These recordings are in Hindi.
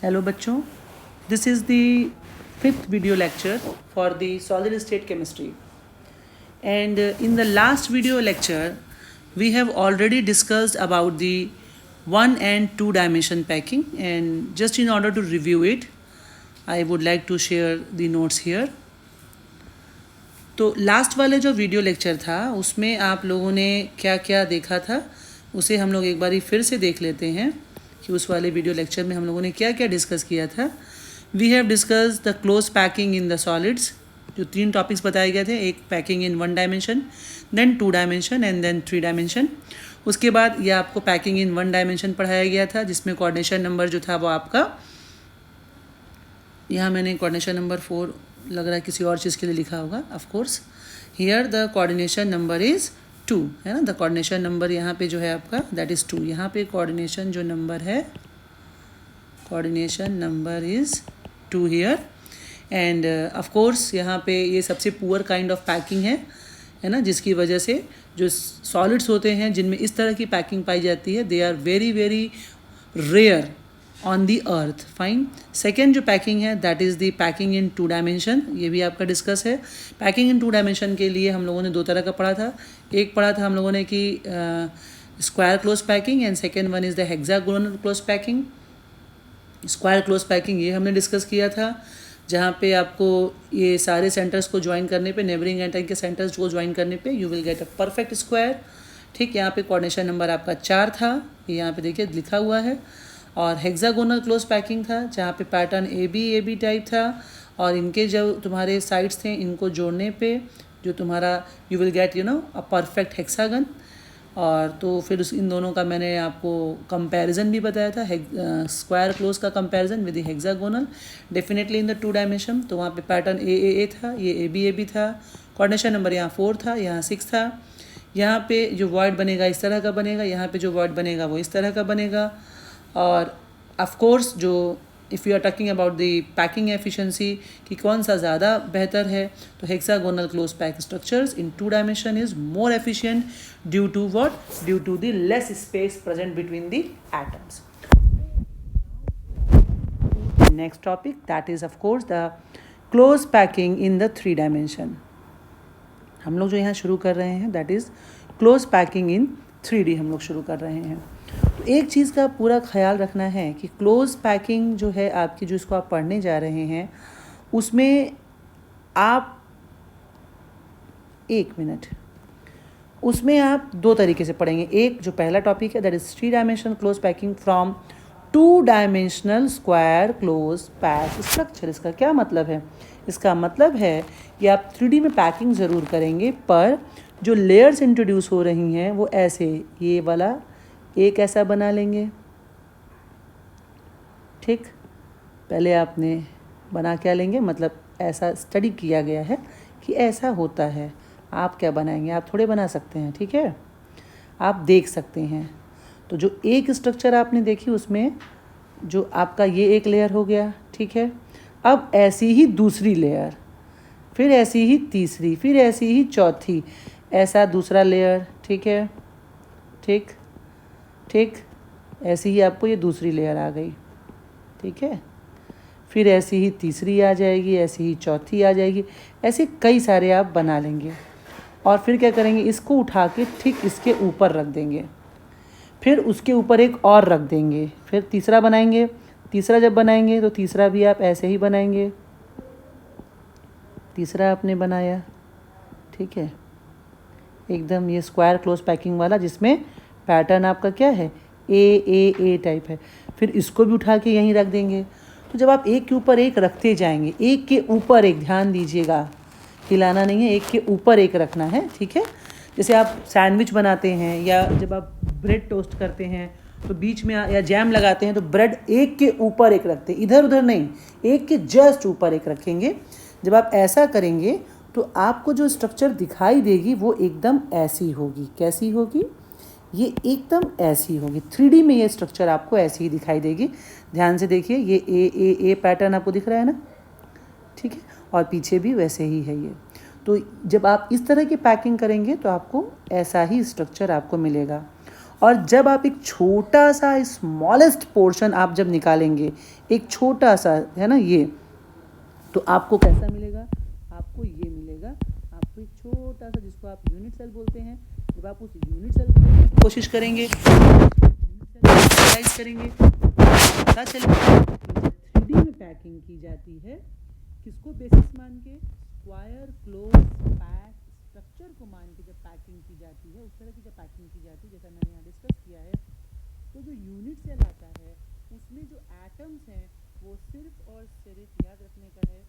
हेलो बच्चों, this is the fifth video lecture for the solid state chemistry. And in the last video lecture, we have already discussed about the 1 and 2 dimension packing, and just in order to review it, I would like to share the notes here. तो लास्ट वाले जो वीडियो लेक्चर था उसमें आप लोगों ने क्या क्या देखा था उसे हम लोग एक बारी फिर से देख लेते हैं कि उस वाले वीडियो लेक्चर में हम लोगों ने क्या क्या डिस्कस किया था. We have discuss the close packing in the solids. जो 3 टॉपिक्स बताए गए थे, एक packing in 1 dimension, then 2 dimension and then 3 dimension. उसके बाद यह आपको पैकिंग इन 1 डायमेंशन पढ़ाया गया था जिसमें कोऑर्डिनेशन नंबर जो था वो आपका, यहाँ मैंने कोऑर्डिनेशन नंबर 4 लग रहा है किसी और चीज़ के लिए लिखा होगा. Of course here the coordination number is 2 है ना. द कोऑर्डिनेशन नंबर यहाँ पे जो है आपका दैट इज़ 2. यहाँ पे कोऑर्डिनेशन जो नंबर है, coordination number is 2 here. And of course यहाँ पे ये सबसे पुअर काइंड ऑफ पैकिंग है ना, जिसकी वजह से जो सॉलिड्स होते हैं जिनमें इस तरह की पैकिंग पाई जाती है, they are very very rare on the earth. Fine. Second जो पैकिंग है that is the packing in 2 dimension. ये भी आपका डिस्कस है. पैकिंग इन 2 डायमेंशन के लिए हम लोगों ने 2 तरह का पढ़ा था. एक पढ़ा था हम लोगों ने कि square close packing, and second one is the hexagonal close packing. Square close packing ये हमने डिस्कस किया था, जहाँ पे आपको ये सारे सेंटर्स को ज्वाइन करने पे, नेबरिंग एंटाइन के सेंटर्स को ज्वाइन करने पे you will get a perfect square. ठीक. यहाँ पे कोऑर्डिनेशन नंबर आपका 4 था, ये यहाँ पे देखिए लिखा हुआ है. और हेक्सागोनल क्लोज पैकिंग था जहाँ पे पैटर्न ए बी टाइप था, और इनके जो तुम्हारे साइड्स थे इनको जोड़ने पे जो तुम्हारा you will get a perfect hexagon. और तो फिर इन दोनों का मैंने आपको कंपैरिजन भी बताया था, स्क्वायर क्लोज का comparison with the hexagonal definitely in the 2 dimension. तो वहाँ पे पैटर्न ए था, ये ए बी था. कोऑर्डिनेशन नंबर यहाँ 4 था, यहाँ 6 था. यहाँ पे जो वॉइड बनेगा इस तरह का बनेगा, यहाँ पे जो वॉइड बनेगा वो इस तरह का बनेगा. और ऑफ कोर्स जो if you are talking about the packing efficiency कि कौन सा ज़्यादा बेहतर है, तो hexagonal close pack structures in 2 dimension is more efficient due to what, due to the less space present between the atoms. Next topic that is of course the close packing in the 3 dimension. हम लोग जो यहाँ शुरू कर रहे हैं that is close packing in 3D हम लोग शुरू कर रहे हैं. तो एक चीज़ का पूरा ख्याल रखना है कि क्लोज पैकिंग जो है आपकी, जो इसको आप पढ़ने जा रहे हैं, उसमें आप 1 मिनट उसमें आप 2 तरीके से पढ़ेंगे. एक जो पहला टॉपिक है that is 3 dimensional close packing from 2 dimensional square close pack structure. इसका क्या मतलब है? इसका मतलब है कि आप 3D में पैकिंग ज़रूर करेंगे, पर जो लेयर्स इंट्रोड्यूस हो रही हैं वो ऐसे, ये वाला एक ऐसा बना लेंगे. ठीक. पहले आपने बना क्या लेंगे, मतलब ऐसा स्टडी किया गया है कि ऐसा होता है. आप क्या बनाएंगे? आप थोड़े बना सकते हैं. ठीक है, आप देख सकते हैं. तो जो एक स्ट्रक्चर आपने देखी उसमें जो आपका ये एक लेयर हो गया. ठीक है. अब ऐसी ही दूसरी लेयर, फिर ऐसी ही तीसरी, फिर ऐसी ही चौथी, ऐसा दूसरा लेयर. ठीक है. ठीक. ऐसी ही आपको ये दूसरी लेयर आ गई. ठीक है. फिर ऐसी ही तीसरी आ जाएगी, ऐसी ही चौथी आ जाएगी. ऐसे कई सारे आप बना लेंगे. और फिर क्या करेंगे, इसको उठा के ठीक इसके ऊपर रख देंगे. फिर उसके ऊपर एक और रख देंगे. फिर तीसरा बनाएंगे. तीसरा जब बनाएंगे तो तीसरा भी आप ऐसे ही बनाएंगे. तीसरा आपने बनाया. ठीक है. एकदम ये स्क्वायर क्लोज पैकिंग वाला जिसमें पैटर्न आपका क्या है, ए टाइप है. फिर इसको भी उठा के यहीं रख देंगे. तो जब आप एक के ऊपर एक रखते जाएंगे, एक के ऊपर एक, ध्यान दीजिएगा, हिलाना नहीं है, एक के ऊपर एक रखना है. ठीक है. जैसे आप सैंडविच बनाते हैं या जब आप ब्रेड टोस्ट करते हैं तो बीच में या जैम लगाते हैं तो ब्रेड एक के ऊपर एक रखते हैं, इधर उधर नहीं, एक के जस्ट ऊपर एक रखेंगे. जब आप ऐसा करेंगे तो आपको जो स्ट्रक्चर दिखाई देगी वो एकदम ऐसी होगी. कैसी होगी? ये एकदम ऐसी होगी. 3D में ये स्ट्रक्चर आपको ऐसी ही दिखाई देगी. ध्यान से देखिए, ये ए पैटर्न आपको दिख रहा है ना. ठीक है. और पीछे भी वैसे ही है ये. तो जब आप इस तरह की पैकिंग करेंगे तो आपको ऐसा ही स्ट्रक्चर आपको मिलेगा. और जब आप एक छोटा सा स्मॉलेस्ट पोर्शन आप जब निकालेंगे, एक छोटा सा है ना ये, तो आपको कैसा मिलेगा, आपको ये मिलेगा, आपको एक छोटा सा जिसको आप यूनिट सेल बोलते हैं। जब आप उस यूनिट सेल को देखने की कोशिश करेंगे, एनालाइज करेंगे, पता चलेगा 3D में पैकिंग की जाती है किसको बेसिस मान के, स्क्वायर क्लोज पैक स्ट्रक्चर को मान के जब पैकिंग की जाती है, उस तरह की जब पैकिंग की जाती है, जैसा मैंने यहाँ डिस्कस किया है, तो जो यूनिट सेल आता है उसमें जो एटम्स हैं वो सिर्फ और सिर्फ याद रखने का है,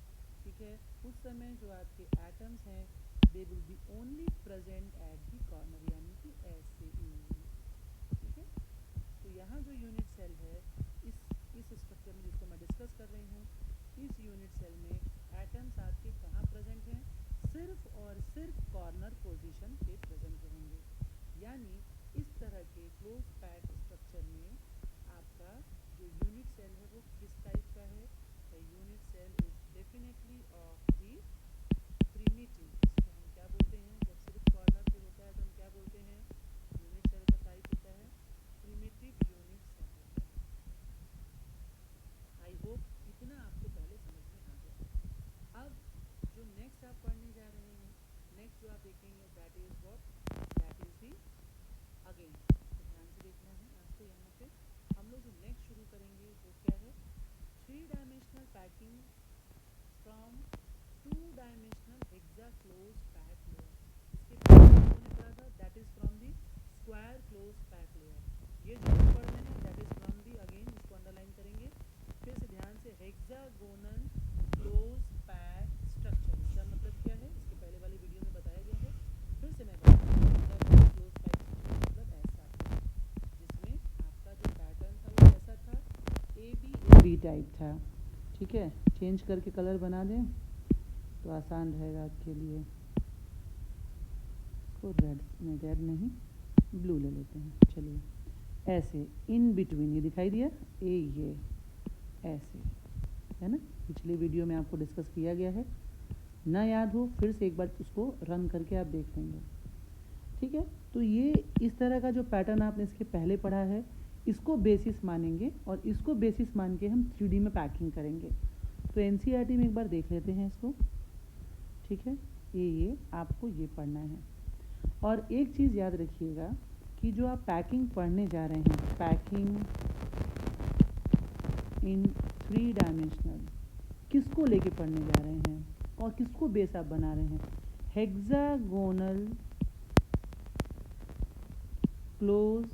ठीक है, उस समय जो आपके एटम्स हैं they will be only present at the corner, यानी कि ऐसे ही, ठीक है। तो यहाँ जो यूनिट सेल है इस स्ट्रक्चर में जिसको मैं डिस्कस कर रही हूँ, इस यूनिट सेल में एटम्स आपके कहाँ प्रेजेंट हैं, सिर्फ और सिर्फ कॉर्नर पोजीशन पे प्रेजेंट रहेंगे। यानी इस तरह के क्लोज पैक स्ट्रक्चर में आपका जो यूनिट सेल है वो किस टाइप का है, the unit cell is definitely of the primitive, इसको हम क्या बोलते हैं, जब सिर्फ कॉर्नर पे होता है तो हम क्या बोलते हैं, यूनिट सेल का टाइप होता है प्रिमिटिव यूनिट सेल होता है। आई होप इतना आपको पहले समझ में आ गया। अब जो नेक्स्ट आप पढ़ने जा रहे हैं, नेक्स्ट जो आप देखेंगे that is what, that is the again, तो ध्यान से देखना है आपको। यहाँ पे हम लोग जो नेक्स्ट शुरू करेंगे वो क्या है, 3 dimensional packing from 2 dimensional hexa close pack layer. इसके पहले हमने पढ़ा था that is from the square close pack layer. ये जो पढ़ रहे हैं that is from the, again इसको अंडरलाइन करेंगे फिर से ध्यान से, हेक्सागोनल क्लोज पैक स्ट्रक्चर। इसका मतलब क्या है, इसके पहले वाली वीडियो में बताया गया है, फिर से मैं बताऊँ, हेक्सागोनल क्लोज पैक स्ट्रक्चर मतलब ऐसा, जिसमें आपका जो पैटर्न था वो कैसा था, ए बी टाइप था, ठीक है। चेंज करके कलर बना दें तो आसान रहेगा आपके लिए। इसको रेड नहीं ब्लू ले लेते हैं, चलिए ऐसे इन बिटवीन, ये दिखाई दिया ये ऐसे है ना, पिछले वीडियो में आपको डिस्कस किया गया है, ना याद हो फिर से एक बार उसको रन करके आप देख लेंगे, ठीक है। तो ये इस तरह का जो पैटर्न आपने इसके पहले पढ़ा है इसको बेसिस मानेंगे और इसको बेसिस मान के हम 3D में पैकिंग करेंगे। तो एनसीईआरटी में एक बार देख लेते हैं इसको, ठीक है। ये आपको ये पढ़ना है। और एक चीज़ याद रखिएगा कि जो आप पैकिंग पढ़ने जा रहे हैं, पैकिंग इन 3 डायमेंशनल, किसको लेके पढ़ने जा रहे हैं और किसको बेस आप बना रहे हैं, हेक्सागोनल क्लोज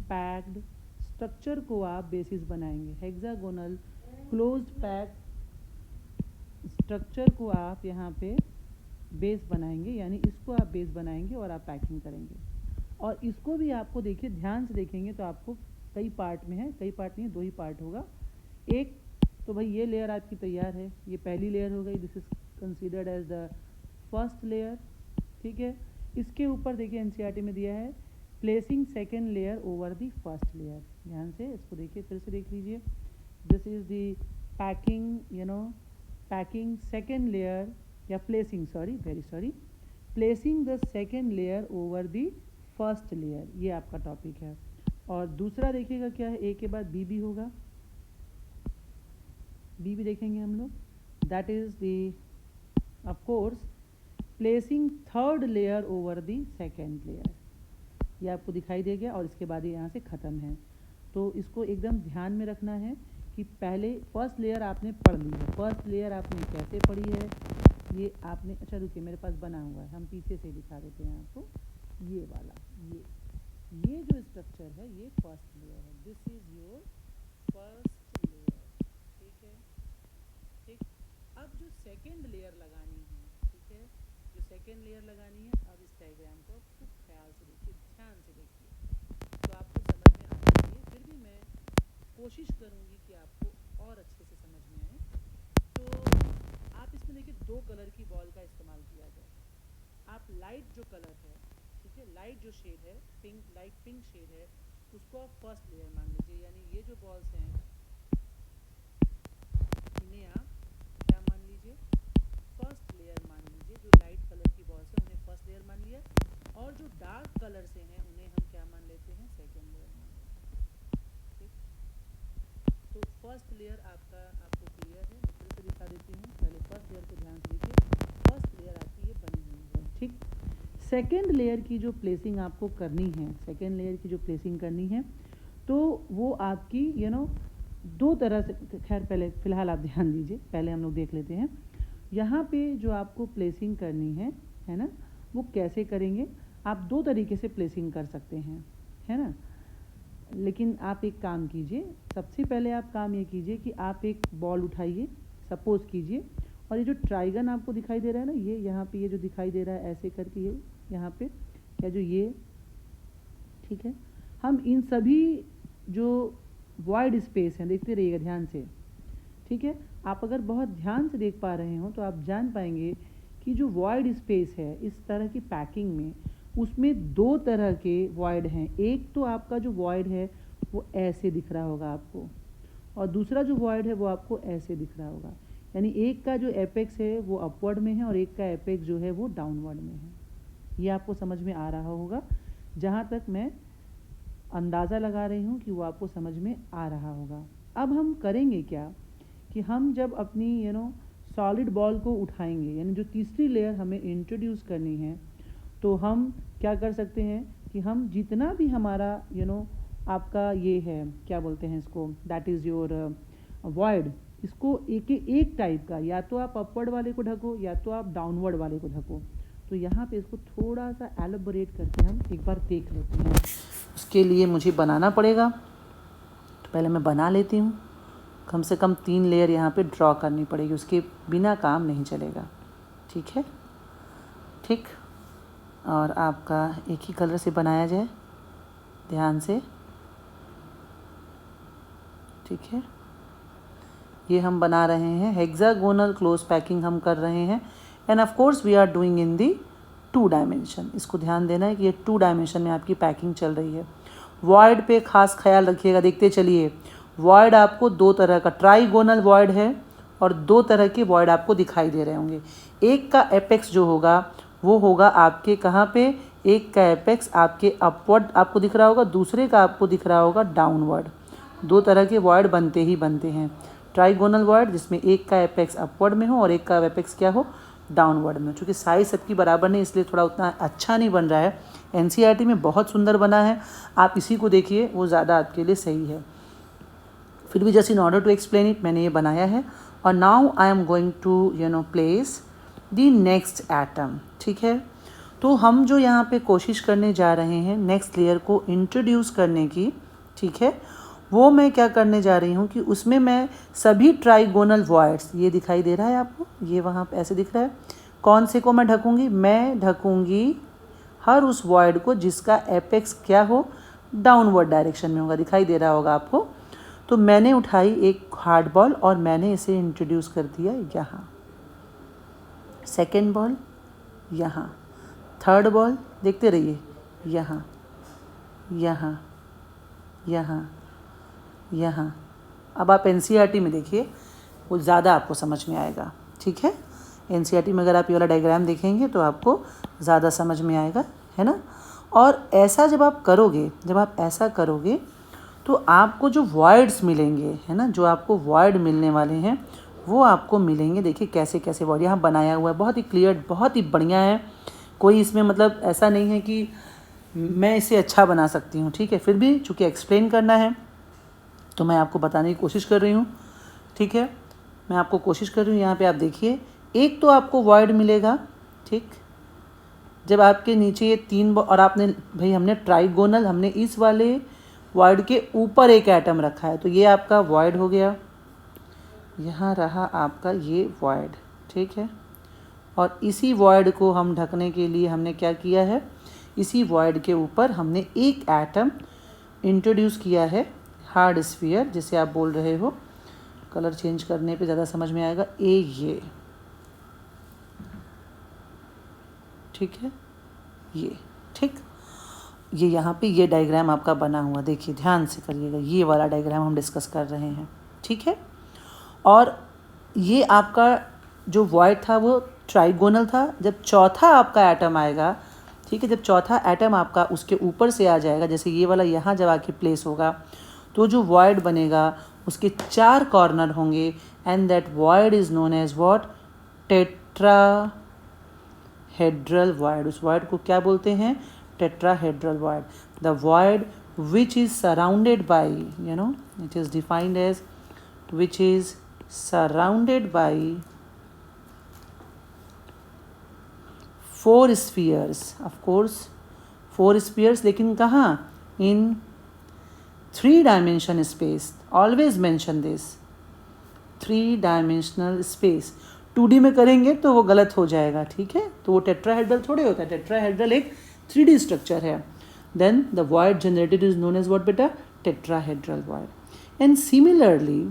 पैक्ड स्ट्रक्चर को आप बेसिस बनाएंगे। हेक्सागोनल क्लोज्ड पैक स्ट्रक्चर को आप यहाँ पे बेस बनाएंगे, यानी इसको आप बेस बनाएंगे और आप पैकिंग करेंगे। और इसको भी आपको देखिए ध्यान से देखेंगे तो आपको कई पार्ट में है, कई पार्ट नहीं है, 2 ही पार्ट होगा। एक तो भाई ये लेयर आपकी तैयार है, ये पहली लेयर हो गई, this is considered as the first layer, ठीक है। इसके ऊपर देखिए एनसीईआरटी में दिया है placing second layer over the first layer. ध्यान से इसको देखिए, फिर से देख लीजिए, this is the packing, you know, packing second layer या placing, placing the second layer over the first layer, ये आपका टॉपिक है। और दूसरा देखिएगा क्या है, ए के बाद बी भी होगा, बी भी देखेंगे हम लोग, that is the of course placing third layer over the second layer, ये आपको दिखाई दे गया और इसके बाद ये यहाँ से ख़त्म है। तो इसको एकदम ध्यान में रखना है कि पहले फर्स्ट लेयर आपने पढ़ ली है, फर्स्ट लेयर आपने कैसे पढ़ी है ये आपने, अच्छा रुकिए मेरे पास बना हुआ है, हम पीछे से दिखा देते हैं आपको, ये वाला, ये जो स्ट्रक्चर है ये फर्स्ट लेयर है, this is your first layer, ठीक है, ठीक। अब जो सेकेंड लेयर लगानी है, ठीक है, जो सेकेंड लेयर लगानी है, अब इस डायग्राम को खूब ख्याल से देखिए, ध्यान से देखिए, तो आपको समझ में आना चाहिए, फिर भी मैं कोशिश करूँगी कि आपको और अच्छे से समझ में आए। तो आप इसमें देखिए 2 कलर की बॉल का इस्तेमाल किया गया, आप लाइट जो कलर है, ठीक है, लाइट जो शेड है, पिंक, लाइट पिंक शेड है, उसको आप फर्स्ट लेयर मान लीजिए, यानी ये जो बॉल्स हैं इन्हें आप क्या मान लीजिए, फर्स्ट लेयर मान लीजिए। जो लाइट कलर की बॉल्स हैं उन्हें फर्स्ट लेयर मान लिया, और जो डार्क कलर से हैं उन्हें हम क्या मान लेते हैं, फर्स्ट लेयर आपको क्लियर है, मैं फिर से दिखा देती हूँ। पहले फर्स्ट लेयर को ध्यान से देखिए, फर्स्ट लेयर आपकी ये बनी हुई है, ठीक। सेकेंड लेयर की जो प्लेसिंग आपको करनी है, सेकेंड लेयर की जो प्लेसिंग करनी है, तो वो आपकी दो तरह से, खैर पहले फ़िलहाल आप ध्यान दीजिए, पहले हम लोग देख लेते हैं। यहाँ पे जो आपको प्लेसिंग करनी है ना, वो कैसे करेंगे। आप दो तरीके से प्लेसिंग कर सकते हैं, है ना। लेकिन आप एक काम कीजिए, सबसे पहले आप काम ये कीजिए कि आप एक बॉल उठाइए, सपोज कीजिए, और ये जो ट्राइगन आपको दिखाई दे रहा है ना, ये यहाँ पे ये जो दिखाई दे रहा है ऐसे करके, ये यहाँ पे या जो ये, ठीक है, हम इन सभी जो वॉइड स्पेस हैं, देखते रहिएगा ध्यान से, ठीक है। आप अगर बहुत ध्यान से देख पा रहे हो तो आप जान पाएंगे कि जो वॉइड स्पेस है इस तरह की पैकिंग में, उसमें दो तरह के वॉइड हैं। एक तो आपका जो वॉइड है वो ऐसे दिख रहा होगा आपको, और दूसरा जो वॉइड है वो आपको ऐसे दिख रहा होगा। यानी एक का जो एपेक्स है वो अपवर्ड में है और एक का एपेक्स जो है वो डाउनवर्ड में है। ये आपको समझ में आ रहा होगा, जहाँ तक मैं अंदाज़ा लगा रही हूँ कि वो आपको समझ में आ रहा होगा। अब हम करेंगे क्या कि हम जब अपनी सॉलिड बॉल को उठाएंगे, यानी जो तीसरी लेयर हमें इंट्रोड्यूस करनी है, तो हम क्या कर सकते हैं कि हम जितना भी हमारा आपका ये है, क्या बोलते हैं इसको, दैट इज़ योर वॉइड, इसको एक टाइप का, या तो आप अपवर्ड वाले को ढको या तो आप डाउनवर्ड वाले को ढको। तो यहाँ पे इसको थोड़ा सा एलोबोरेट करके हम एक बार देख लेते हैं। उसके लिए मुझे बनाना पड़ेगा, तो पहले मैं बना लेती हूँ। कम से कम 3 लेयर यहाँ पे ड्रॉ करनी पड़ेगी, उसके बिना काम नहीं चलेगा, ठीक है, ठीक। और आपका एक ही कलर से बनाया जाए, ध्यान से, ठीक है। ये हम बना रहे हैं हेक्सागोनल क्लोज पैकिंग हम कर रहे हैं, and of course we are doing in the 2 dimension. इसको ध्यान देना है कि ये 2 डायमेंशन में आपकी पैकिंग चल रही है। वॉइड पे खास ख्याल रखिएगा, देखते चलिए। वॉइड आपको 2 तरह का, ट्राइगोनल वॉइड है और 2 तरह के वॉइड आपको दिखाई दे रहे होंगे। एक का एपेक्स जो होगा वो होगा आपके कहाँ पे, एक का एपेक्स आपके अपवर्ड आपको दिख रहा होगा, दूसरे का आपको दिख रहा होगा डाउनवर्ड। 2 तरह के वॉइड बनते ही बनते हैं। ट्राइगोनल वॉइड जिसमें एक का एपेक्स अपवर्ड में हो और एक का एपेक्स क्या हो, डाउनवर्ड में। चूँकि साइज सबकी बराबर नहीं, इसलिए थोड़ा उतना अच्छा नहीं बन रहा है। एनसीईआरटी में बहुत सुंदर बना है, आप इसी को देखिए, वो ज़्यादा आपके लिए सही है। फिर भी just in order to explain it मैंने ये बनाया है। और now I am going to place the next atom, ठीक है। तो हम जो यहाँ पे कोशिश करने जा रहे हैं नेक्स्ट लेयर को इंट्रोड्यूस करने की, ठीक है, वो मैं क्या करने जा रही हूँ कि उसमें मैं सभी ट्राइगोनल वॉइड्स, ये दिखाई दे रहा है आपको, ये वहाँ पे ऐसे दिख रहा है, कौन से को मैं ढकूँगी, मैं ढकूँगी हर उस वॉइड को जिसका एपेक्स क्या हो, डाउनवर्ड डायरेक्शन में होगा, दिखाई दे रहा होगा आपको। तो मैंने उठाई एक हार्ड बॉल और मैंने इसे इंट्रोड्यूस कर दिया यहाँ, सेकेंड बॉल यहाँ, थर्ड बॉल देखते रहिए यहाँ, यहाँ, यहाँ, यहाँ। अब आप एनसीईआरटी में देखिए, वो ज़्यादा आपको समझ में आएगा, ठीक है। एनसीईआरटी में अगर आप ये वाला डायग्राम देखेंगे तो आपको ज़्यादा समझ में आएगा, है ना। और ऐसा जब आप करोगे, जब आप ऐसा करोगे तो आपको जो वॉइड्स मिलेंगे, है ना, जो आपको वॉइड मिलने वाले हैं वो आपको मिलेंगे। देखिए कैसे कैसे वॉइड यहाँ बनाया हुआ है, बहुत ही क्लियर, बहुत ही बढ़िया है। कोई इसमें मतलब ऐसा नहीं है कि मैं इसे अच्छा बना सकती हूँ, ठीक है। फिर भी चूँकि एक्सप्लेन करना है तो मैं आपको बताने की कोशिश कर रही हूँ, ठीक है। मैं आपको कोशिश कर रही हूँ। यहाँ पे आप देखिए, एक तो आपको वॉइड मिलेगा, ठीक, जब आपके नीचे ये 3 और आपने भाई हमने ट्राइगोनल, हमने इस वाले वॉइड के ऊपर एक एटम रखा है, तो ये आपका वॉइड हो गया। यहाँ रहा आपका ये वॉइड, ठीक है। और इसी वॉइड को हम ढकने के लिए हमने क्या किया है, इसी वॉइड के ऊपर हमने एक एटम इंट्रोड्यूस किया है, हार्ड स्फीयर जिसे आप बोल रहे हो। कलर चेंज करने पे ज़्यादा समझ में आएगा। ये ठीक है, ये ठीक, ये यहाँ पे ये डायग्राम आपका बना हुआ, देखिए ध्यान से करिएगा, ये वाला डायग्राम हम डिस्कस कर रहे हैं, ठीक है। और ये आपका जो वॉइड था वो ट्राइगोनल था। जब चौथा आपका एटम आएगा, ठीक है, जब चौथा एटम आपका उसके ऊपर से आ जाएगा, जैसे ये वाला यहाँ जब आके प्लेस होगा, तो जो वॉइड बनेगा उसके 4 कॉर्नर होंगे and that void is known as what, tetrahedral void. उस वॉइड को क्या बोलते हैं, tetrahedral void. The void which is surrounded by, it is defined as which is surrounded by 4 spheres, of course 4 spheres, लेकिन कहाँ, in 3-dimension space, always mention this, 3-dimensional space। 2D में करेंगे तो वो गलत हो जाएगा, ठीक है, तो वो टेट्राहेड्रल थोड़े होता है, टेट्राहेड्रल एक 3D स्ट्रक्चर है। then the void generated is known as what beta, tetrahedral void। and similarly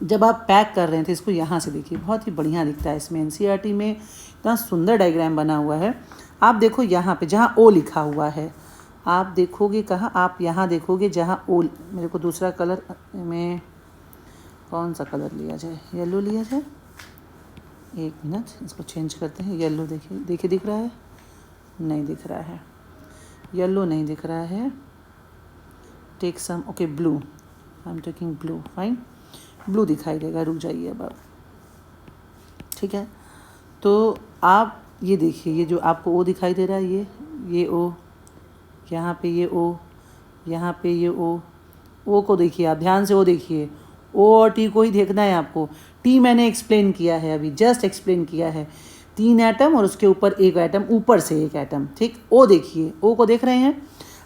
जब आप पैक कर रहे थे, इसको यहाँ से देखिए, बहुत ही बढ़िया दिखता है, इसमें एनसीईआरटी में इतना सुंदर डायग्राम बना हुआ है। आप देखो यहाँ पे जहाँ ओ लिखा हुआ है, आप देखोगे कहाँ, आप यहाँ देखोगे जहाँ ओ, मेरे को दूसरा कलर में कौन सा कलर लिया जाए, येलो लिया जाए, एक मिनट इसको चेंज करते हैं। येलो देखिए, देखिए दिख रहा है, नहीं दिख रहा है, येलो नहीं दिख रहा है, take some, okay blue, I am taking blue, fine, blue दिखाई देगा, रुक जाइए अब आप, ठीक है। तो आप ये देखिए, ये जो आपको ओ दिखाई दे रहा है, ये ओ, यहाँ पे ये ओ, यहाँ पे ये ओ को देखिए आप ध्यान से, ओ देखिए, ओ और टी को ही देखना है आपको। टी मैंने एक्सप्लेन किया है अभी, जस्ट एक्सप्लेन किया है, 3 एटम और उसके ऊपर एक एटम, ऊपर से एक एटम, ठीक। ओ देखिए, ओ को देख रहे हैं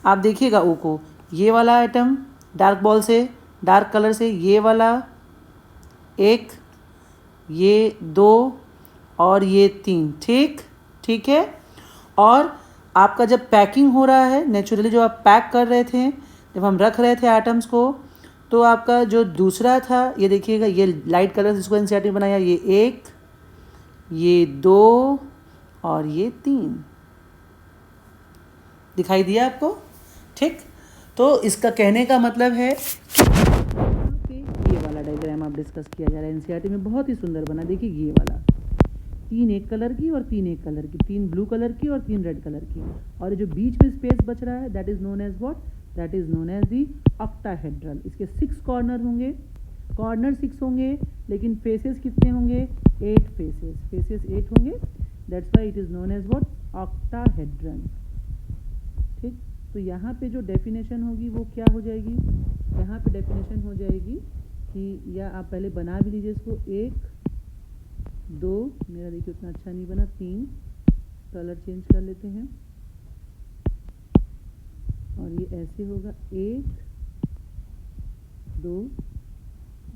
आप, देखिएगा ओ को, ये वाला एटम डार्क बॉल से, डार्क कलर से, ये वाला एक, ये 2 और ये 3, ठीक है। और आपका जब पैकिंग हो रहा है, नेचुरली जो आप पैक कर रहे थे, जब हम रख रहे थे एटम्स को, तो आपका जो दूसरा था, ये देखिएगा, ये लाइट कलर जिसको एनसीईआरटी बनाया, ये 1, ये 2 और ये 3 दिखाई दिया आपको, ठीक। तो इसका कहने का मतलब है कि ये वाला डायग्राम आप डिस्कस किया जा रहा है एनसीईआरटी में, बहुत ही सुंदर बना, देखिए ये वाला, 3 एक कलर की और 3 एक कलर की, 3 ब्लू कलर की और 3 रेड कलर की, और जो बीच में स्पेस बच रहा है, that is known as what, that is known as the octahedral. इसके 6 कॉर्नर होंगे, कॉर्नर 6 होंगे, लेकिन फेसेस कितने होंगे, 8 फेसेस 8 होंगे, that's why it is known as what, octahedral, ठीक। तो यहाँ पे जो डेफिनेशन होगी वो क्या हो जाएगी, यहाँ पे डेफिनेशन हो जाएगी कि, या आप पहले बना भी लीजिए इसको, 1 2, मेरा देखिए उतना अच्छा नहीं बना, 3, कलर चेंज कर लेते हैं, और ये ऐसे होगा, 1 2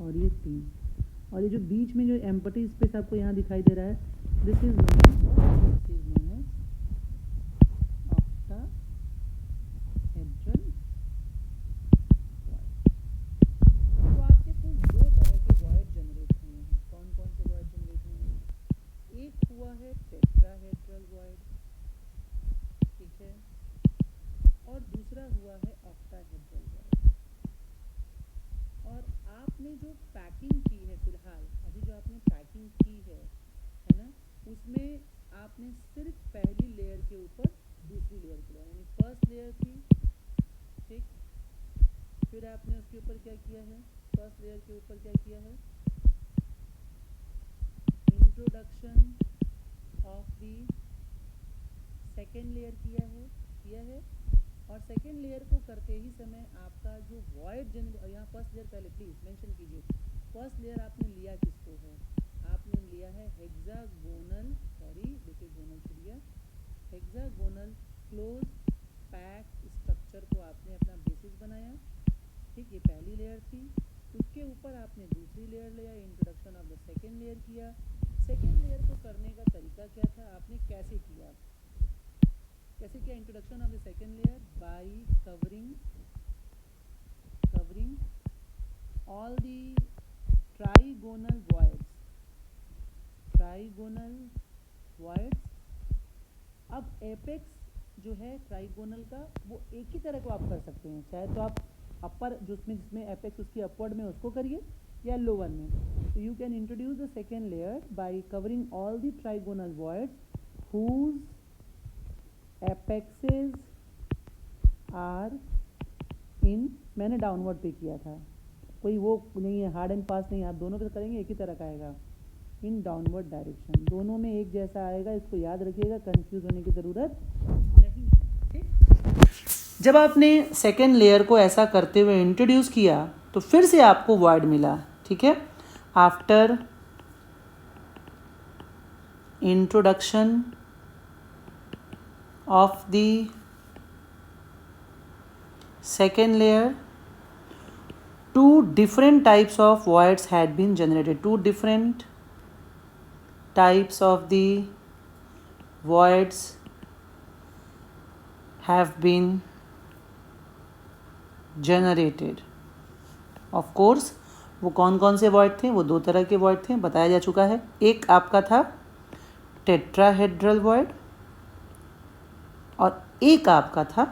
और ये 3, और ये जो बीच में जो एम्प्टी स्पेस आपको यहाँ दिखाई दे रहा है, this is known as octahedral void. तो आपके कुल 2 तरह के वॉइड जनरेट हुए हैं। कौन कौन से वॉइड जनरेट हुए हैं, एक हुआ है टेट्राहेड्रल वॉइड, ठीक है, और दूसरा हुआ है ऑक्टाहेड्रल वॉइड। और आपने जो पैकिंग की है, फिलहाल अभी जो आपने पैकिंग की है ना, उसमें आपने सिर्फ पहली लेयर के ऊपर दूसरी लेयर की, यानी फर्स्ट लेयर थी, ठीक, फिर आपने उसके ऊपर क्या किया है, फर्स्ट लेयर के ऊपर क्या किया है, introduction of the second layer किया है, और सेकेंड लेयर को करते ही समय आपका जो वॉइड यहाँ फर्स्ट लेयर, पहले प्लीज मेंशन कीजिए, फर्स्ट लेयर आपने लिया किसको है, आपने लिया है हेक्सागोनल, सॉरी देखिए गोनल छुड़िया, हेक्सागोनल क्लोज पैक स्ट्रक्चर को आपने अपना बेसिस बनाया, ठीक, ये पहली लेयर थी। उसके ऊपर आपने दूसरी लेयर लिया, introduction of the second layer किया। सेकेंड लेयर को करने का तरीका क्या था, आपने कैसे किया introduction of the second layer, bye covering all the trigonal voids. अब एपेक्स जो है ट्राइगोनल का, वो एक ही तरह को आप कर सकते हैं, चाहे तो आप अपर जिसमें एपेक्स उसकी अपवर्ड में उसको करिए, या लोअर में। तो you can introduce the second layer by covering all the trigonal voids whose apexes are in, मैंने डाउनवर्ड पे किया था, कोई वो नहीं है, हार्ड एंड फास्ट नहीं, आप दोनों पे करेंगे एक ही तरह का आएगा, इन डाउनवर्ड डायरेक्शन, दोनों में एक जैसा आएगा, इसको याद रखिएगा, कंफ्यूज होने की ज़रूरत नहीं है। ठीक, जब आपने सेकेंड लेयर को ऐसा करते हुए इंट्रोड्यूस किया तो फिर से आपको वॉइड मिला। ठीक है, after introduction of the second layer, two different types of voids had been generated. Two different types of the voids have been generated. Of course, वो कौन कौन से void थे? वो दो तरह के void थे, बताया जा चुका है। एक आपका था टेट्राहेड्रल void और एक आपका था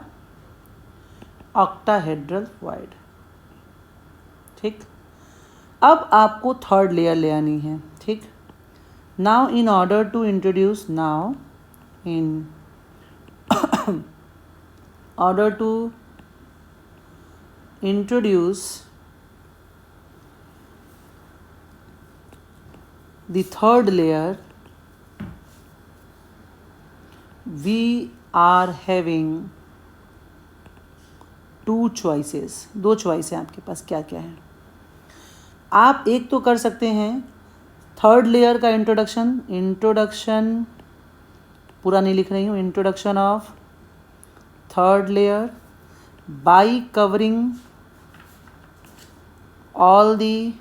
ऑक्टाहेड्रल void। ठीक, अब आपको थर्ड लेयर ले आनी है। ठीक, now in order to introduce, now in order to introduce the third layer, we are having two choices, दो चॉइस हैं आपके पास। क्या क्या है? आप एक तो कर सकते हैं थर्ड लेयर का इंट्रोडक्शन पूरा नहीं लिख रही हूँ, introduction of third layer by covering all the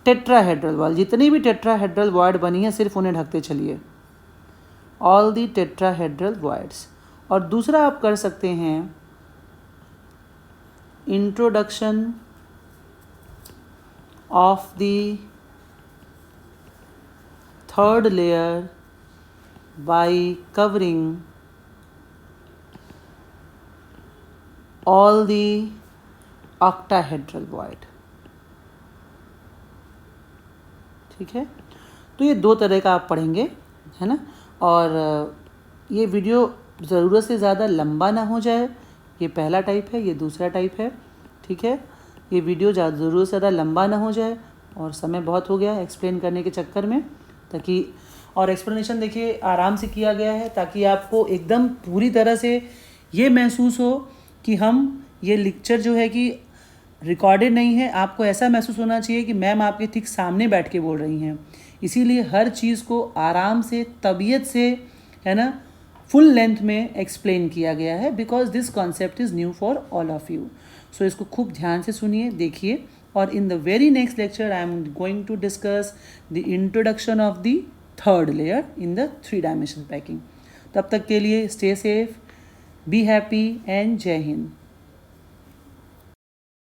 tetrahedral void, जितनी भी टेट्राहेड्रल वॉइड बनी है सिर्फ उन्हें ढकते चलिए, ऑल दी टेट्राहेड्रल वॉइड्स। और दूसरा आप कर सकते हैं introduction of the third layer by covering all the octahedral void. ठीक है, तो ये दो तरह का आप पढ़ेंगे, है ना। और ये वीडियो ज़रूरत से ज़्यादा लंबा ना हो जाए, ये पहला टाइप है, ये दूसरा टाइप है। ठीक है, ये वीडियो ज़रूरत से ज़्यादा लंबा ना हो जाए, और समय बहुत हो गया एक्सप्लेन करने के चक्कर में, ताकि और एक्सप्लेनेशन देखिए आराम से किया गया है ताकि आपको एकदम पूरी तरह से ये महसूस हो कि हम ये लेक्चर जो है कि रिकॉर्डेड नहीं है। आपको ऐसा महसूस होना चाहिए कि मैम आपके ठीक सामने बैठ के बोल रही हैं। इसीलिए हर चीज़ को आराम से, तबीयत से, है ना, फुल लेंथ में एक्सप्लेन किया गया है, because this concept is new for all of you. So इसको खूब ध्यान से सुनिए, देखिए, और in the very next lecture I am going to discuss the introduction of the third layer in the 3 dimension packing. तब तक के लिए stay safe, be happy and जय हिंद।